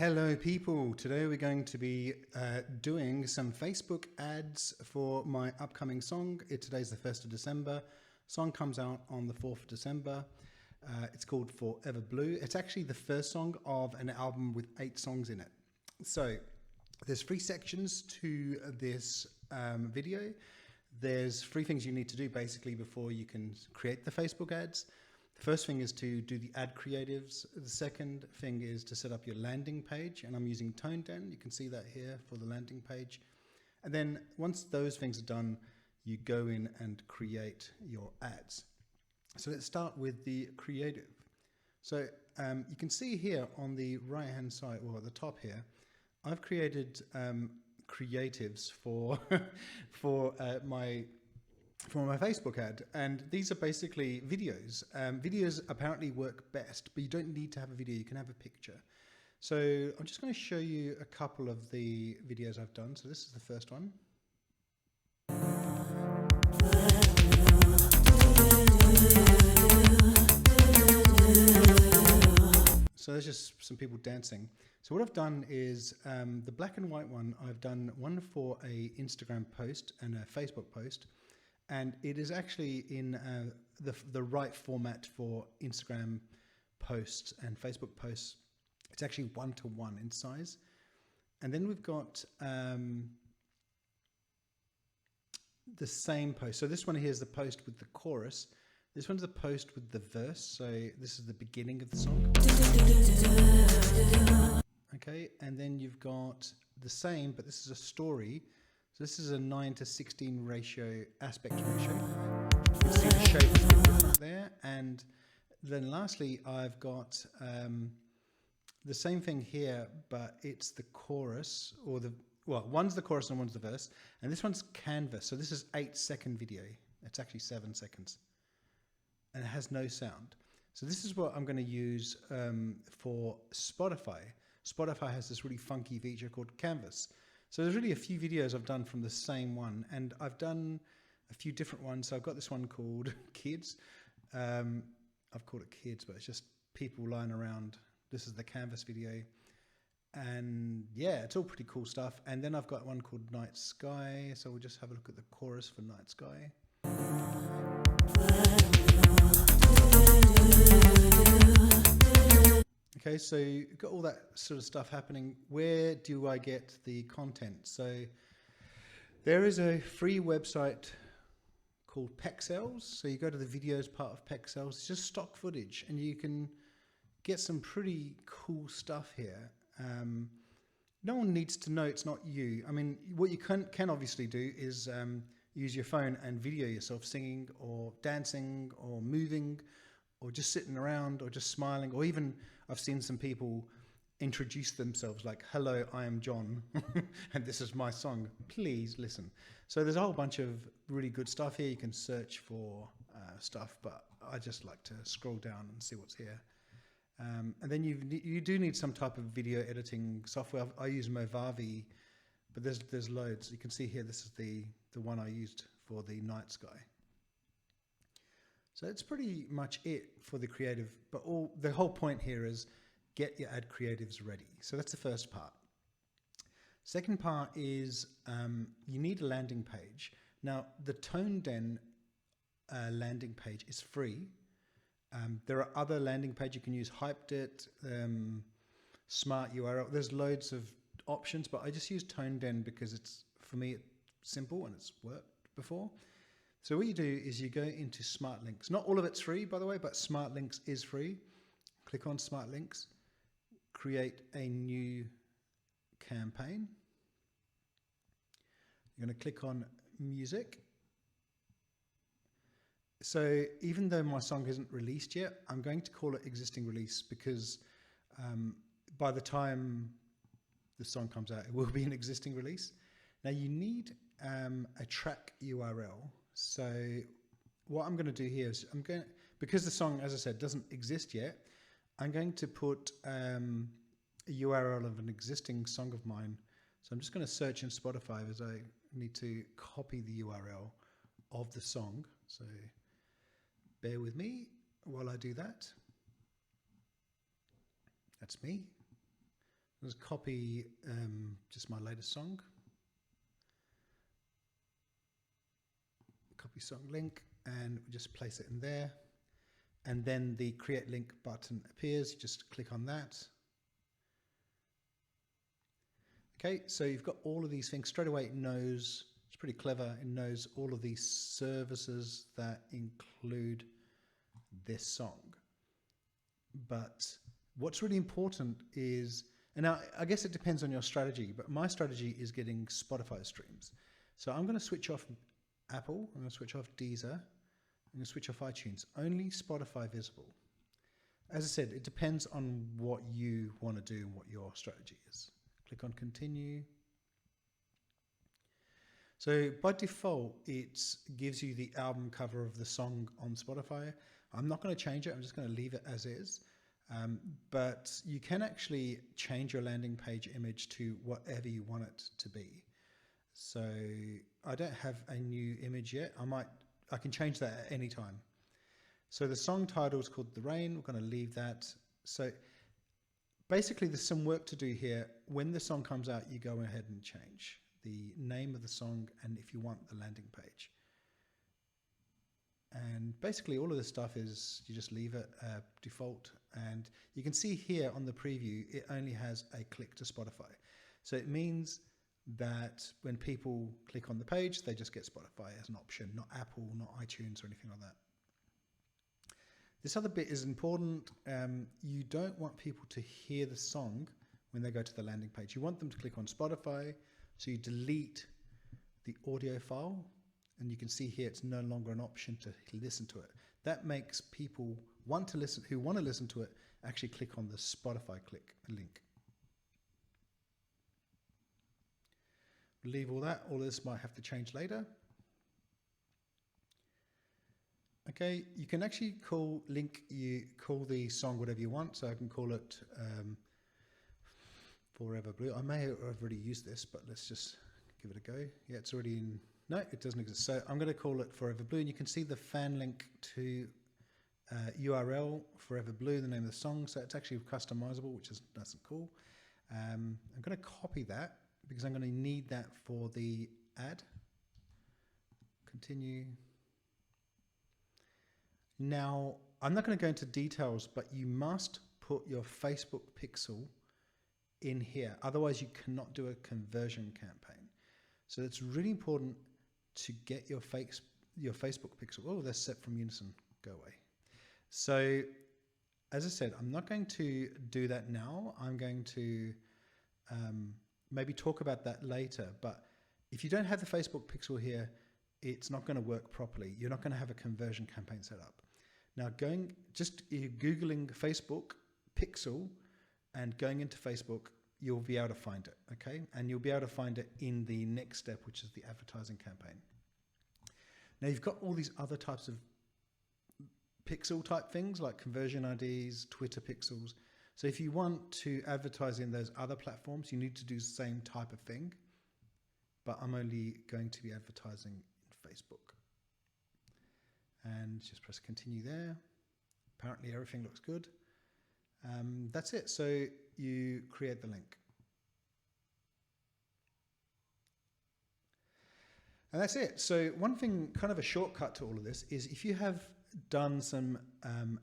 Hello people, today we're going to be doing some Facebook ads for my upcoming song. Today's the 1st of December. Song comes out on the 4th of December. It's called Forever Blue. It's actually the first song of an album with 8 songs in it. So there's 3 sections to this video. There's 3 things you need to do basically before you can create the Facebook ads. The first thing is to do the ad creatives. The second thing is to set up your landing page, and I'm using ToneDen. You can see that here for the landing page. And then once those things are done, you go in and create your ads. So let's start with the creative. So you can see here on the right hand side, or at the top here, I've created creatives for for my Facebook ad, and these are basically videos. Videos apparently work best, but you don't need to have a video, you can have a picture. So I'm just going to show you a couple of the videos I've done. So this is the first one. So there's just some people dancing. So what I've done is the black and white one, I've done one for a Instagram post and a Facebook post. And it is actually in the right format for Instagram posts and Facebook posts. It's actually 1:1 in size. And then we've got the same post. So this one here is the post with the chorus. This one's the post with the verse. So this is the beginning of the song. Okay, and then you've got the same, but this is a story. So this is a 9:16 ratio, aspect ratio. You can see the shape is different there. And then lastly, I've got the same thing here, but it's the chorus, or one's the chorus and one's the verse. And this one's canvas. So this is 8-second video. It's actually 7 seconds. And it has no sound. So this is what I'm going to use for Spotify. Spotify has this really funky feature called Canvas. So there's really a few videos I've done from the same one, and I've done a few different ones. So I've got this one called Kids. I've called it Kids, but it's just people lying around. This is the Canvas video. And yeah, it's all pretty cool stuff. And then I've got one called Night Sky. So we'll just have a look at the chorus for Night Sky. Okay, so you've got all that sort of stuff happening. Where do I get the content? So there is a free website called Pexels. So you go to the videos part of Pexels. It's just stock footage, and you can get some pretty cool stuff here. No one needs to know it's not you. I mean, what you can obviously do is use your phone and video yourself singing or dancing or moving, or just sitting around, or just smiling, or even I've seen some people introduce themselves like, "Hello, I am John, and this is my song. Please listen." So there's a whole bunch of really good stuff here. You can search for stuff, but I just like to scroll down and see what's here. And then you do need some type of video editing software. I use Movavi, but there's loads. You can see here, this is the one I used for the Night Sky. So it's pretty much it for the creative, but the whole point here is get your ad creatives ready. So that's the first part. Second part is you need a landing page. Now the ToneDen landing page is free. There are other landing pages you can use, Hyped.it, Smart URL. There's loads of options, but I just use ToneDen because for me it's simple and it's worked before. So what you do is you go into Smart Links. Not all of it's free, by the way, but Smart Links is free. Click on Smart Links, create a new campaign. You're going to click on Music. So even though my song isn't released yet, I'm going to call it Existing Release, because by the time the song comes out, it will be an existing release. Now you need a track URL. So what I'm going to do here is because the song, as I said, doesn't exist yet, I'm going to put a URL of an existing song of mine. So I'm just going to search in Spotify, as I need to copy the URL of the song. So bear with me while I do that. That's me. Let's copy just my latest song. Copy song link and just place it in there. And then the create link button appears. You just click on that. Okay, so you've got all of these things. Straight away it knows, it's pretty clever, it knows all of these services that include this song. But what's really important is, and now I guess it depends on your strategy, but my strategy is getting Spotify streams. So I'm going to switch off Apple, I'm going to switch off Deezer, I'm going to switch off iTunes, only Spotify visible. As I said, it depends on what you want to do and what your strategy is. Click on continue. So by default, it gives you the album cover of the song on Spotify. I'm not going to change it. I'm just going to leave it as is. But you can actually change your landing page image to whatever you want it to be. So I don't have a new image yet. I can change that at any time. So the song title is called The Rain. We're going to leave that. So basically, there's some work to do here. When the song comes out, you go ahead and change the name of the song and if you want the landing page. And basically, all of this stuff is you just leave it default. And you can see here on the preview, it only has a click to Spotify. So it means that when people click on the page, they just get Spotify as an option, not Apple, not iTunes or anything like that. This other bit is important. You don't want people to hear the song when they go to the landing page. You want them to click on Spotify, so you delete the audio file, and you can see here it's no longer an option to listen to it. That makes people who want to listen to it actually click on the Spotify link. Leave all that. All this might have to change later. Okay, you can actually call the song whatever you want. So I can call it Forever Blue. I may have already used this, but let's just give it a go. Yeah, it's already in. No, it doesn't exist. So I'm going to call it Forever Blue, and you can see the fan link to URL Forever Blue, the name of the song. So it's actually customizable, which is nice and cool. I'm going to copy that because I'm going to need that for the ad. Continue. Now, I'm not going to go into details, but you must put your Facebook pixel in here. Otherwise, you cannot do a conversion campaign. So it's really important to get your Facebook pixel. Oh, that's set from Unison. Go away. So, as I said, I'm not going to do that now. I'm going to maybe talk about that later. But if you don't have the Facebook pixel here, it's not going to work properly. You're not going to have a conversion campaign set up. Now, Googling Facebook pixel and going into Facebook, you'll be able to find it, okay? And you'll be able to find it in the next step, which is the advertising campaign. Now, you've got all these other types of pixel type things like conversion IDs, Twitter pixels. So if you want to advertise in those other platforms, you need to do the same type of thing. But I'm only going to be advertising in Facebook. And just press continue there. Apparently everything looks good. That's it. So you create the link. And that's it. So one thing, kind of a shortcut to all of this, is if you have done some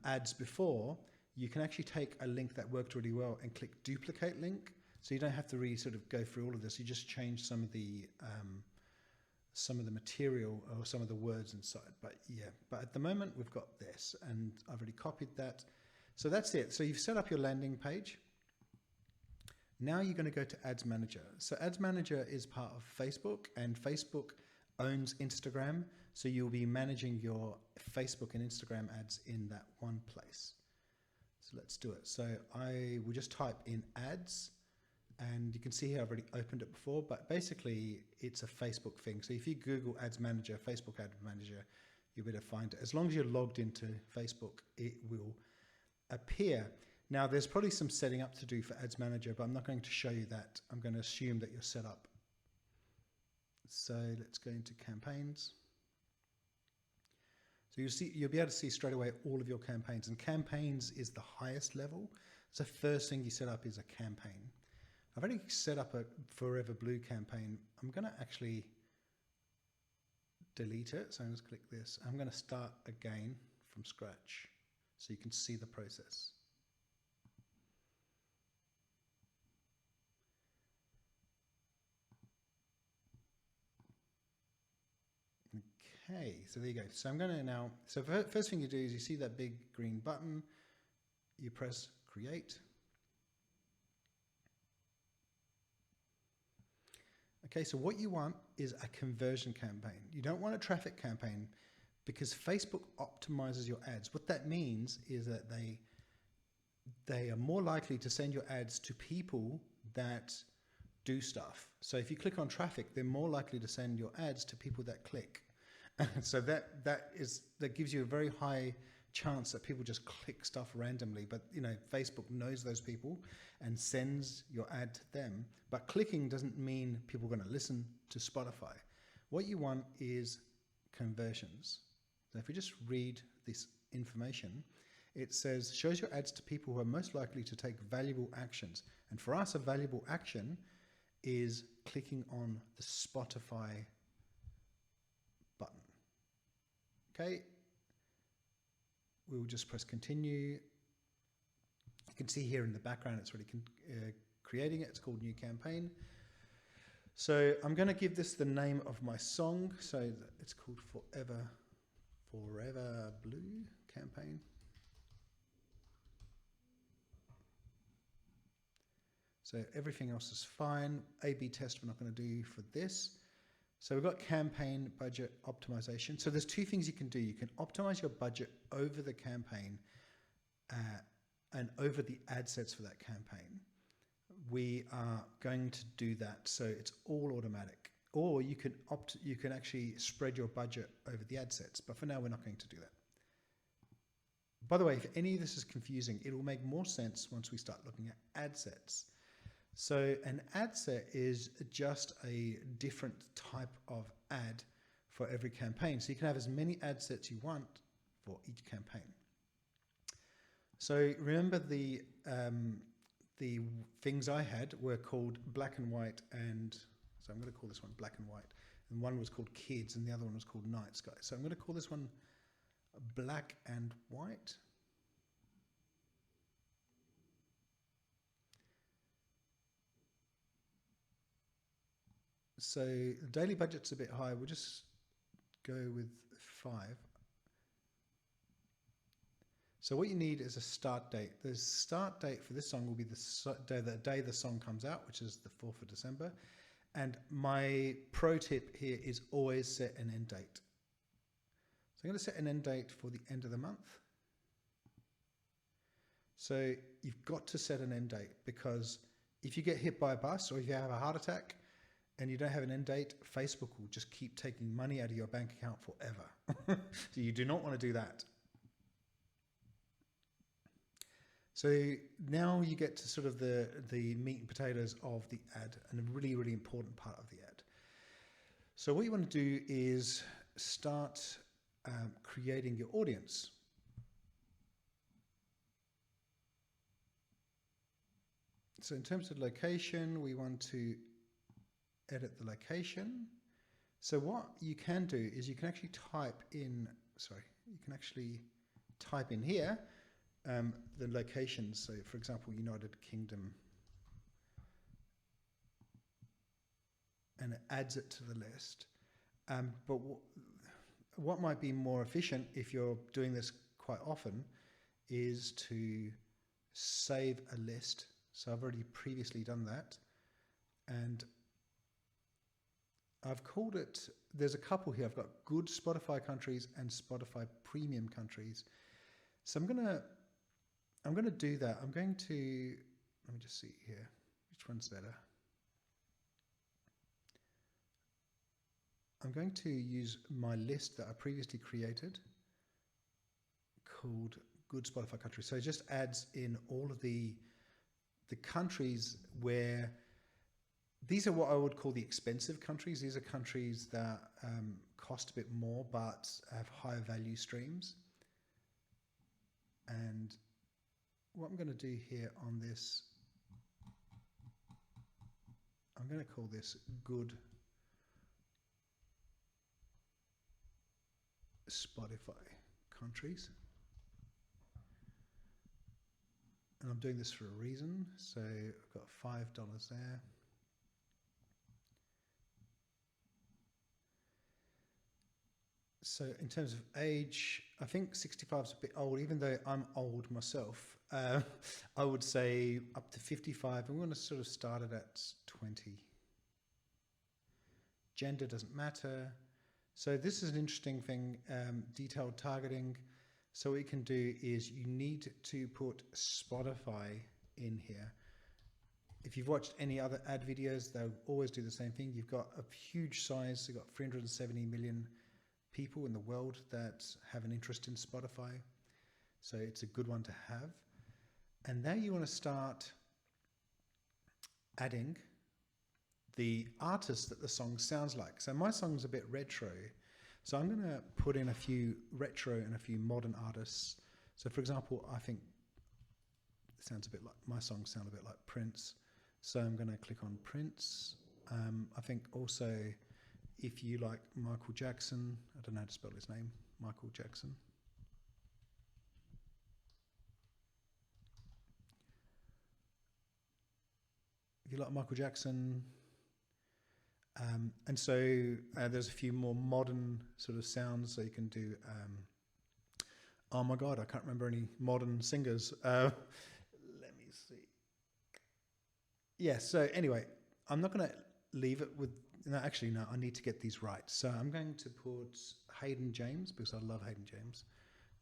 ads before, you can actually take a link that worked really well and click duplicate link. So you don't have to really sort of go through all of this. You just change some of the material or some of the words inside. But yeah, but at the moment we've got this, and I've already copied that. So that's it. So you've set up your landing page. Now you're going to go to Ads Manager. So Ads Manager is part of Facebook, and Facebook owns Instagram. So you'll be managing your Facebook and Instagram ads in that one place. So let's do it. So I will just type in ads, and you can see here I've already opened it before, but basically it's a Facebook thing. So if you Google Ads Manager, Facebook Ad Manager, you'll be able to find it. As long as you're logged into Facebook, it will appear. Now there's probably some setting up to do for Ads Manager, but I'm not going to show you that. I'm going to assume that you're set up. So let's go into campaigns. So you'll be able to see straight away all of your campaigns, and campaigns is the highest level. So first thing you set up is a campaign. I've already set up a Forever Blue campaign. I'm going to actually delete it. So I'm just click this. I'm going to start again from scratch so you can see the process. Okay, so there you go. So I'm going to now, so first thing you do is you see that big green button, you press create. Okay, so what you want is a conversion campaign. You don't want a traffic campaign because Facebook optimizes your ads. What that means is that they are more likely to send your ads to people that do stuff. So if you click on traffic, they're more likely to send your ads to people that click. So that gives you a very high chance that people just click stuff randomly, but you know, Facebook knows those people and sends your ad to them. But clicking doesn't mean people are going to listen to Spotify. What you want is conversions. So if you just read this information, it says shows your ads to people who are most likely to take valuable actions. And for us, a valuable action is clicking on the Spotify button. Okay, we'll just press continue. You can see here in the background it's already creating it. It's called new campaign. So I'm going to give this the name of my song. So it's called Forever Blue campaign. So everything else is fine. A/B test we're not going to do for this. So we've got campaign budget optimization. So there's two things you can do. You can optimize your budget over the campaign and over the ad sets for that campaign. We are going to do that. So it's all automatic. Or you can actually spread your budget over the ad sets. But for now, we're not going to do that. By the way, if any of this is confusing, it will make more sense once we start looking at ad sets. So an ad set is just a different type of ad for every campaign. So you can have as many ad sets you want for each campaign. So remember the things I had were called black and white, and so I'm going to call this one black and white. And one was called kids and the other one was called night sky. So I'm going to call this one black and white. So the daily budget's a bit high. We'll just go with 5. So what you need is a start date. The start date for this song will be the day the song comes out, which is the 4th of December. And my pro tip here is always set an end date. So I'm going to set an end date for the end of the month. So you've got to set an end date, because if you get hit by a bus or if you have a heart attack and you don't have an end date, Facebook will just keep taking money out of your bank account forever. So you do not want to do that. So now you get to sort of the meat and potatoes of the ad, and a really, really important part of the ad. So what you want to do is start creating your audience. So in terms of location, we want to edit the location. So what you can do is you can actually type in, here the locations. So for example, United Kingdom, and it adds it to the list. But what might be more efficient if you're doing this quite often is to save a list. So I've already previously done that, and I've called it, there's a couple here. I've got good Spotify countries and Spotify premium countries. So I'm going to do that. I'm going to, let me just see here, which one's better. I'm going to use my list that I previously created called Good Spotify Countries. So it just adds in all of the countries where, these are what I would call the expensive countries. These are countries that cost a bit more but have higher value streams. And what I'm going to do here on this going to call this good Spotify countries. And I'm doing this for a reason. So I've got $5 there. So in terms of age, I think 65 is a bit old, even though I'm old myself. I would say up to 55. I'm going to sort of start it at 20. Gender doesn't matter. So this is an interesting thing, detailed targeting. So what you can do is you need to put Spotify in here. If you've watched any other ad videos, they'll always do the same thing. You've got a huge size. You've got 370 million people in the world that have an interest in Spotify. So it's a good one to have. And now you want to start adding the artist that the song sounds like. So my song's a bit retro. So I'm going to put in a few retro and a few modern artists. So for example, I think it sounds a bit like, my songs sound a bit like Prince. So I'm going to click on Prince. I think also if you like Michael Jackson, I don't know how to spell his name, Michael Jackson. If you like Michael Jackson, and so there's a few more modern sort of sounds. So you can do, oh my God, I can't remember any modern singers. Let me see. Yeah, so anyway, I'm not going to leave it with, no, actually, no, I need to get these right. So I'm going to put Hayden James, because I love Hayden James.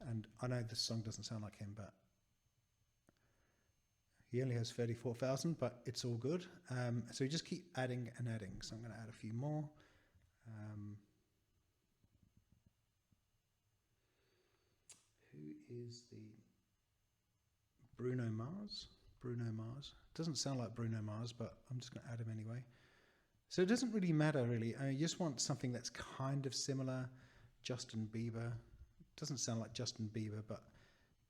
And I know this song doesn't sound like him, but he only has 34,000, but it's all good. So you just keep adding and adding. So I'm going to add a few more. Who is the Bruno Mars? Bruno Mars. Doesn't sound like Bruno Mars, but I'm just going to add him anyway. So it doesn't really matter, really. You just want something that's kind of similar. Justin Bieber. Doesn't sound like Justin Bieber, but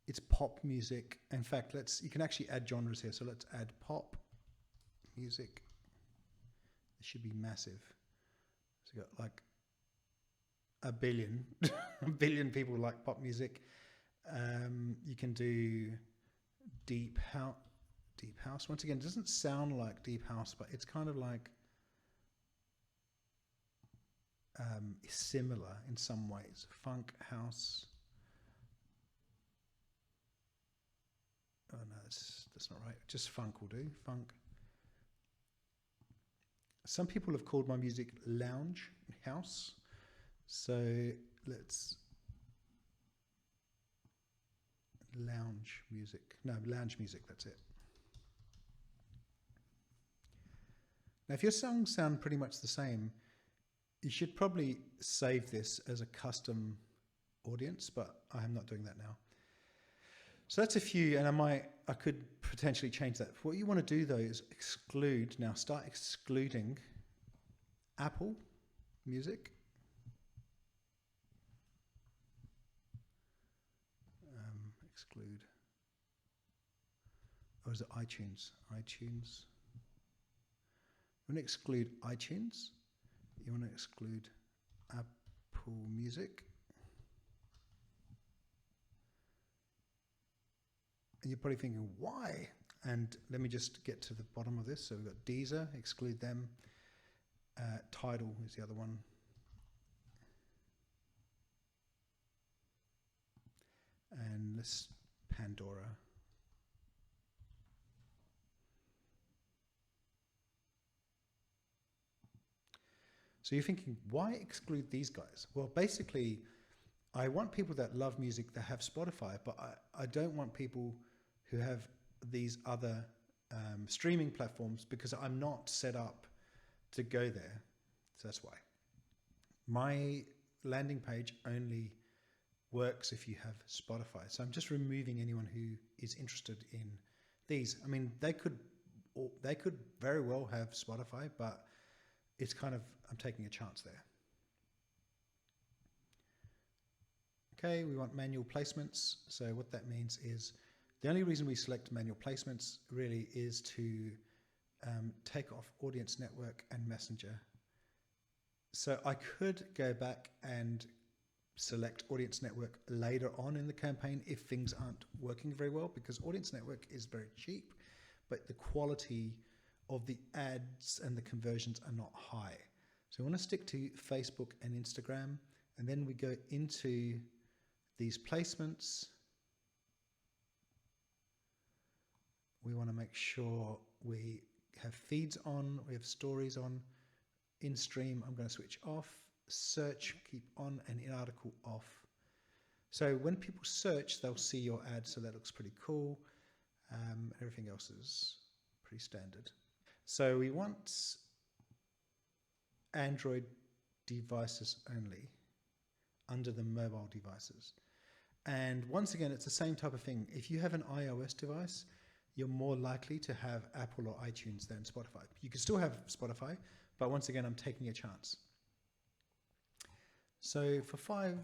it's pop music. In fact, you can actually add genres here. So let's add pop music. It should be massive. So you got like a billion, a billion people like pop music. You can do deep house. Deep house. Once again, it doesn't sound like deep house, but it's kind of like similar in some ways. Funk house. Oh no, that's not right. Just funk will do. Funk. Some people have called my music lounge house. So let's lounge music. No, lounge music, that's it. Now, if your songs sound pretty much the same, you should probably save this as a custom audience, but I am not doing that now. So that's a few, and I could potentially change that. What you want to do though is start excluding Apple Music. Exclude. Or is it iTunes? iTunes. You want to exclude iTunes. You want to exclude Apple Music. And you're probably thinking, why? And let me just get to the bottom of this. So we've got Deezer, exclude them. Tidal is the other one. And let's Pandora. So you're thinking, why exclude these guys? Well, basically, I want people that love music that have Spotify, but I don't want people who have these other streaming platforms because I'm not set up to go there. So that's why. My landing page only works if you have Spotify. So I'm just removing anyone who is interested in these. I mean, they could very well have Spotify, but it's kind of, I'm taking a chance there. Okay, we want manual placements. So what that means is the only reason we select manual placements really is to take off audience network and messenger. So I could go back and select audience network later on in the campaign if things aren't working very well, because audience network is very cheap, but the quality of the ads and the conversions are not high. So we want to stick to Facebook and Instagram, and then we go into these placements. We want to make sure we have feeds on, we have stories on. In stream, I'm going to switch off. Search, keep on, and in article off. So when people search, they'll see your ad, so that looks pretty cool. Everything else is pretty standard. So we want Android devices only under the mobile devices. And once again, it's the same type of thing. If you have an iOS device, you're more likely to have Apple or iTunes than Spotify. You can still have Spotify, but once again, I'm taking a chance. So for $5,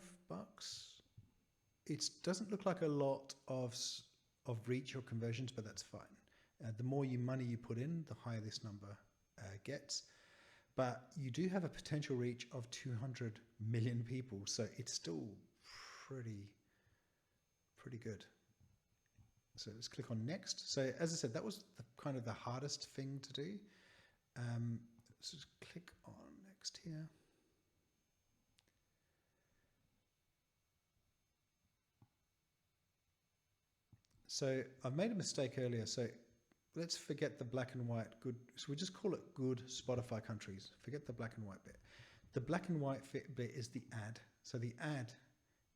it doesn't look like a lot of reach or conversions, but that's fine. The more money you put in, the higher this number gets. But you do have a potential reach of 200 million people, so it's still pretty good. So let's click on next. So as I said, that was kind of the hardest thing to do. Let's just click on next here. So I made a mistake earlier. So let's forget the black and white good. So we just call it good Spotify countries. Forget the black and white bit. The black and white bit is the ad. So the ad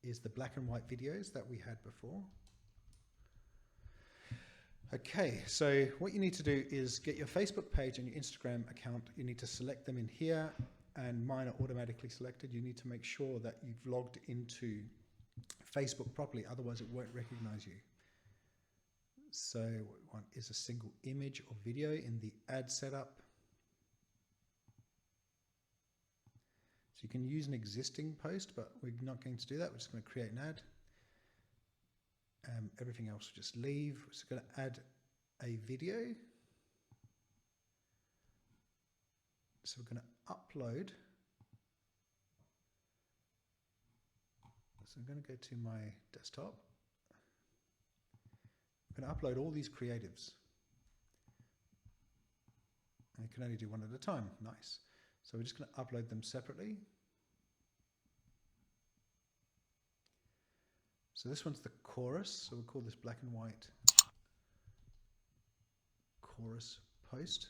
is the black and white videos that we had before. Okay, so what you need to do is get your Facebook page and your Instagram account. You need to select them in here, and mine are automatically selected. You need to make sure that you've logged into Facebook properly, otherwise it won't recognize you. So what we want is a single image or video in the ad setup. So you can use an existing post, but we're not going to do that. We're just going to create an ad. Everything else we'll just leave. We're just going to add a video. So we're going to upload. So I'm going to go to my desktop. I'm going to upload all these creatives. And you can only do one at a time. Nice. So we're just going to upload them separately. So this one's the chorus. So we'll call this black and white chorus post.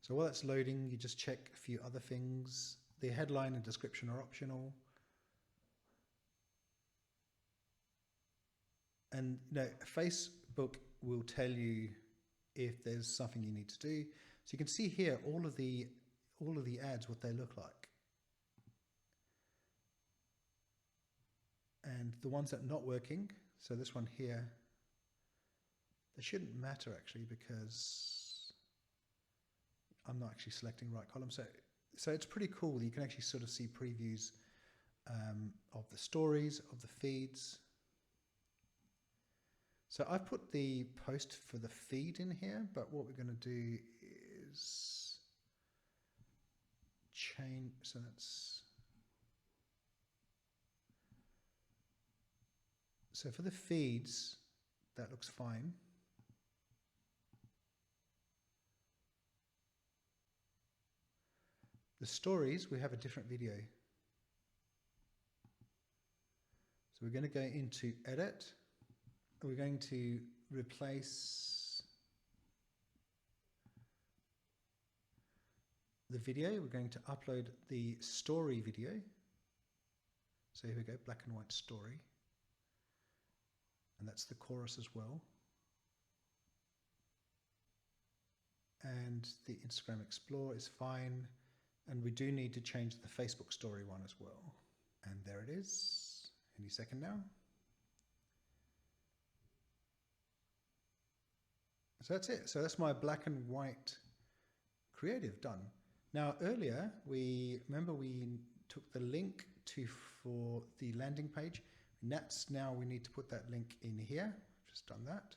So while that's loading, you just check a few other things. The headline and description are optional. And Facebook will tell you if there's something you need to do. So you can see here all of the ads, what they look like. And the ones that are not working, so this one here, they shouldn't matter actually because I'm not actually selecting right column. So it's pretty cool. You can actually sort of see previews of the stories, of the feeds. So I've put the post for the feed in here, but what we're going to do is change. So for the feeds, that looks fine. The stories, we have a different video. So we're going to go into edit. We're going to replace the video. We're going to upload the story video. So here we go, black and white story. And that's the chorus as well. And the Instagram Explorer is fine. And we do need to change the Facebook story one as well. And there it is, any second now. So that's it. So that's my black and white creative done. Now earlier, remember we took the link for the landing page. And that's now we need to put that link in here. I've just done that.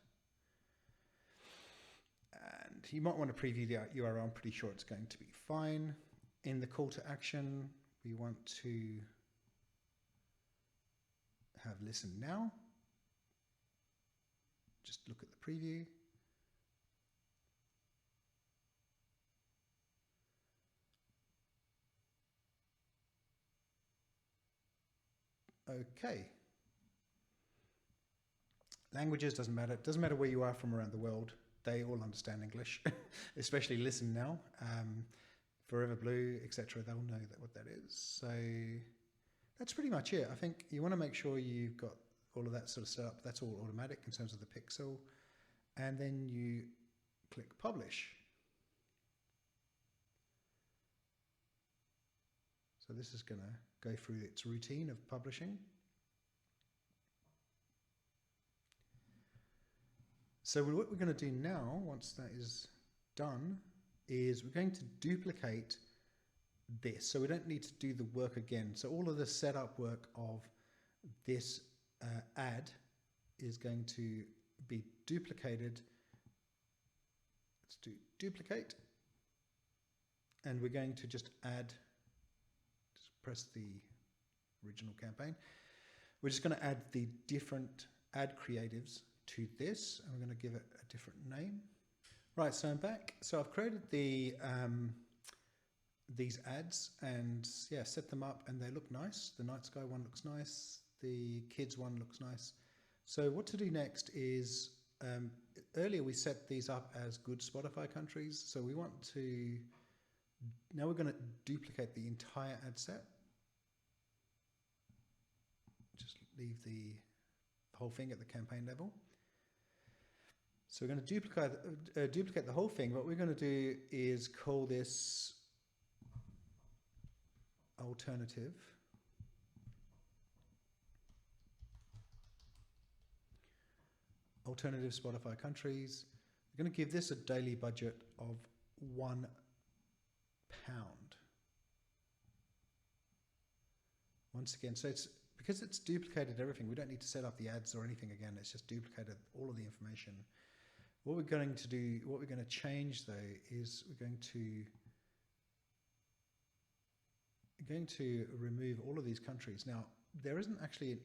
And you might want to preview the URL. I'm pretty sure it's going to be fine. In the call to action, we want to have listen now. Just look at the preview. Okay. Languages doesn't matter. It doesn't matter where you are from around the world. They all understand English, especially listen now. Forever Blue, etc. They'll know what that is. So that's pretty much it. I think you want to make sure you've got all of that sort of set up. That's all automatic in terms of the pixel. And then you click publish. So this is going to go through its routine of publishing. So what we're going to do now, once that is done, is we're going to duplicate this. So we don't need to do the work again. So all of the setup work of this ad is going to be duplicated. Let's do duplicate. And we're going to just add, just press the original campaign. We're just going to add the different ad creatives to this, and we're going to give it a different name. Right, so I'm back. So I've created the these ads and yeah, set them up, and they look nice. The night sky one looks nice. The kids one looks nice. So what to do next is, earlier we set these up as good Spotify countries. So we want to, now we're going to duplicate the entire ad set. Just leave the whole thing at the campaign level. So we're going to duplicate the whole thing. What we're going to do is call this alternative. Alternative Spotify countries. We're going to give this a daily budget of £1. Once again, so it's because it's duplicated everything. We don't need to set up the ads or anything again. It's just duplicated all of the information. What we're going to do, what we're going to change though, is we're going to remove all of these countries. Now, there isn't actually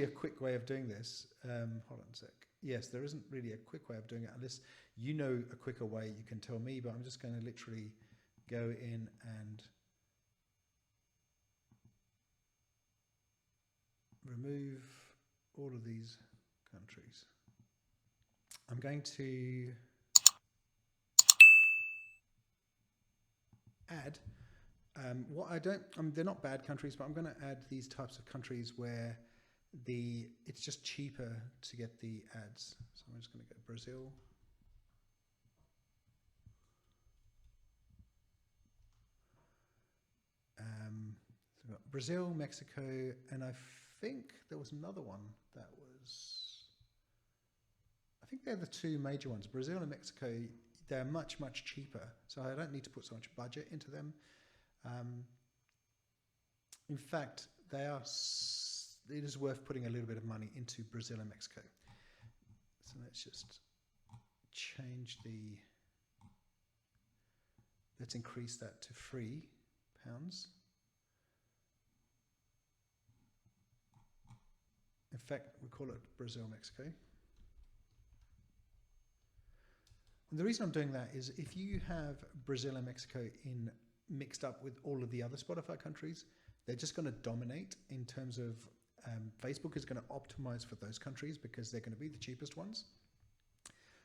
a quick way of doing this. Hold on a sec. Yes, there isn't really a quick way of doing it, unless you know a quicker way, you can tell me, but I'm just going to literally go in and remove all of these countries. I'm going to add they're not bad countries, but I'm going to add these types of countries where it's just cheaper to get the ads. So I'm just going to go Brazil. So we've got Brazil, Mexico, and I think there was another one that was, I think they're the two major ones. Brazil and Mexico, they're much, much cheaper. So I don't need to put so much budget into them. In fact, it is worth putting a little bit of money into Brazil and Mexico. So let's just let's increase that to £3. In fact, we call it Brazil, Mexico. And the reason I'm doing that is if you have Brazil and Mexico mixed up with all of the other Spotify countries, they're just going to dominate in terms of Facebook is going to optimize for those countries because they're going to be the cheapest ones.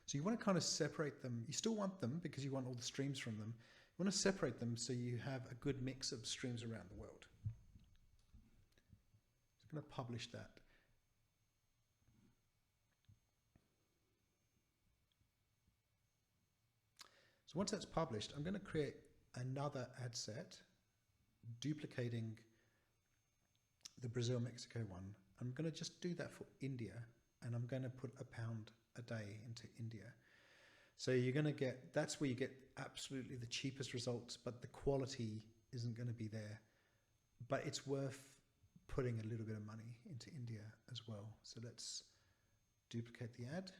So you want to kind of separate them. You still want them because you want all the streams from them. You want to separate them so you have a good mix of streams around the world. So I'm going to publish that. So once that's published, I'm going to create another ad set duplicating the Brazil-Mexico one. I'm going to just do that for India, and I'm going to put £1 a day into India. So you're going to get, that's where you get absolutely the cheapest results, but the quality isn't going to be there. but it's worth putting a little bit of money into India as well. So let's duplicate the ad.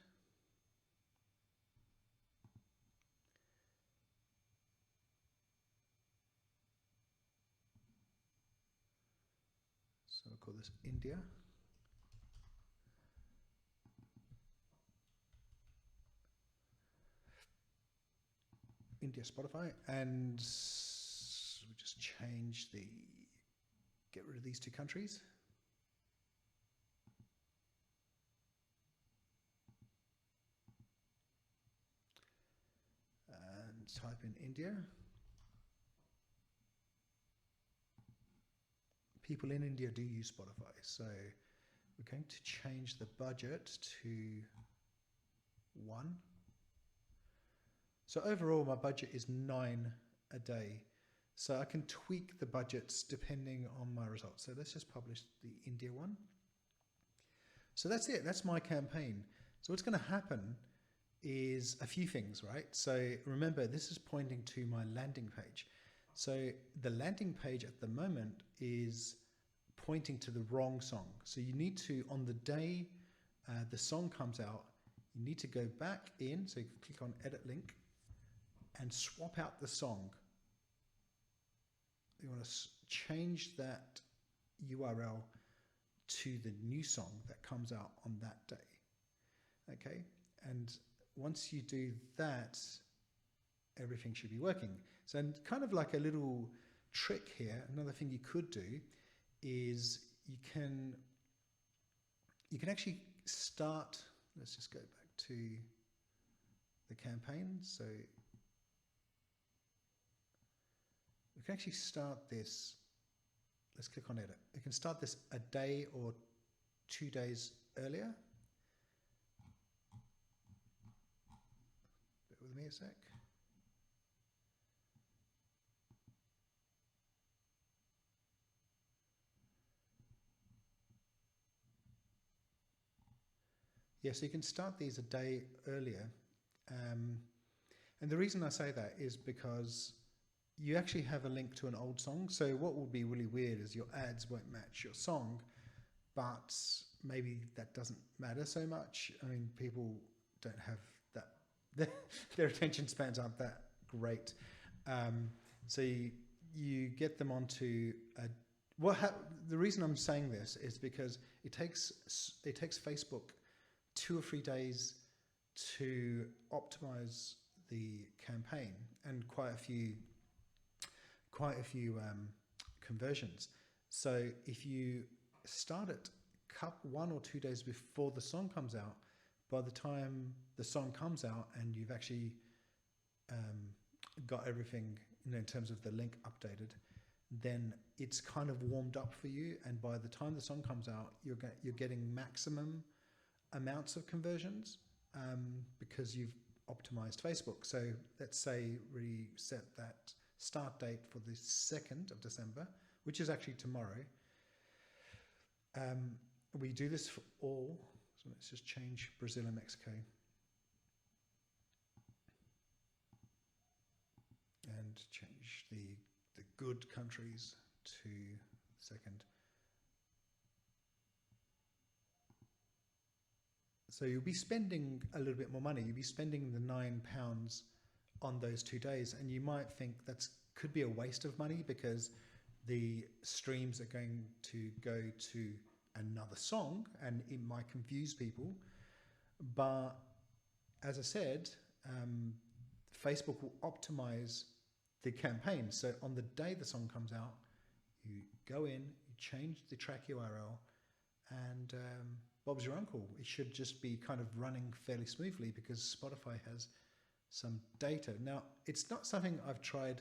So I'll call this India. India Spotify, and we just change the, get rid of these two countries. And type in India. People in India do use Spotify, so we're going to change the budget to 1. So overall, my budget is 9 a day. So I can tweak the budgets depending on my results. So let's just publish the India one. So that's it. That's my campaign. So what's going to happen is a few things, right? So remember, this is pointing to my landing page. So the landing page at the moment is pointing to the wrong song. So you need to, on the day the song comes out, you need to go back in. So you can click on Edit Link and swap out the song. You want to change that URL to the new song that comes out on that day. Okay, and once you do that, everything should be working. So, and kind of like a little trick here, another thing you could do is you can actually start, let's just go back to the campaign. So we can actually start this, let's click on edit. We can start this a day or 2 days earlier. Bear with me a sec. Yeah, so you can start these a day earlier. And the reason I say that is because you actually have a link to an old song. So what will be really weird is your ads won't match your song, but maybe that doesn't matter so much. I mean, people don't have that, their attention spans aren't that great. So you get them onto a, the reason I'm saying this is because it takes Facebook 2 or 3 days to optimize the campaign and quite a few conversions. So if you start it 1 or 2 days before the song comes out, by the time the song comes out and you've actually got everything, in terms of the link updated, then it's kind of warmed up for you. And by the time the song comes out, you're getting maximum amounts of conversions because you've optimized Facebook. So let's say we set that start date for the 2nd of December, which is actually tomorrow. We do this for all, so let's just change Brazil and Mexico. And change the good countries to 2nd. So you'll be spending a little bit more money. You'll be spending the £9 on those 2 days, and you might think that could be a waste of money because the streams are going to go to another song and it might confuse people. But as I said, Facebook will optimize the campaign. So on the day the song comes out, you go in, you change the track URL, and Bob's your uncle. It should just be kind of running fairly smoothly because Spotify has some data. Now, it's not something I've tried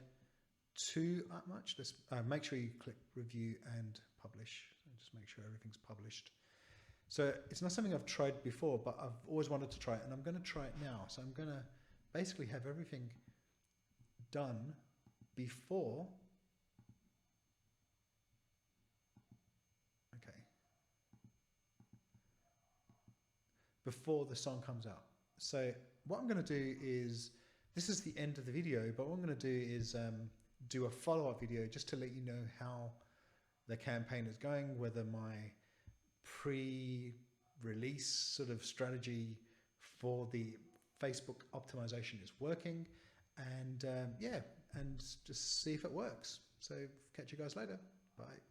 too much. Let's make sure you click review and publish. Just make sure everything's published. So it's not something I've tried before, but I've always wanted to try it, and I'm going to try it now. So I'm going to basically have everything done before. Okay. Before the song comes out. So what I'm going to do is, this is the end of the video, but what I'm going to do is do a follow-up video just to let you know how the campaign is going, whether my pre-release sort of strategy for the Facebook optimization is working, and yeah, and just see if it works. So catch you guys later. Bye.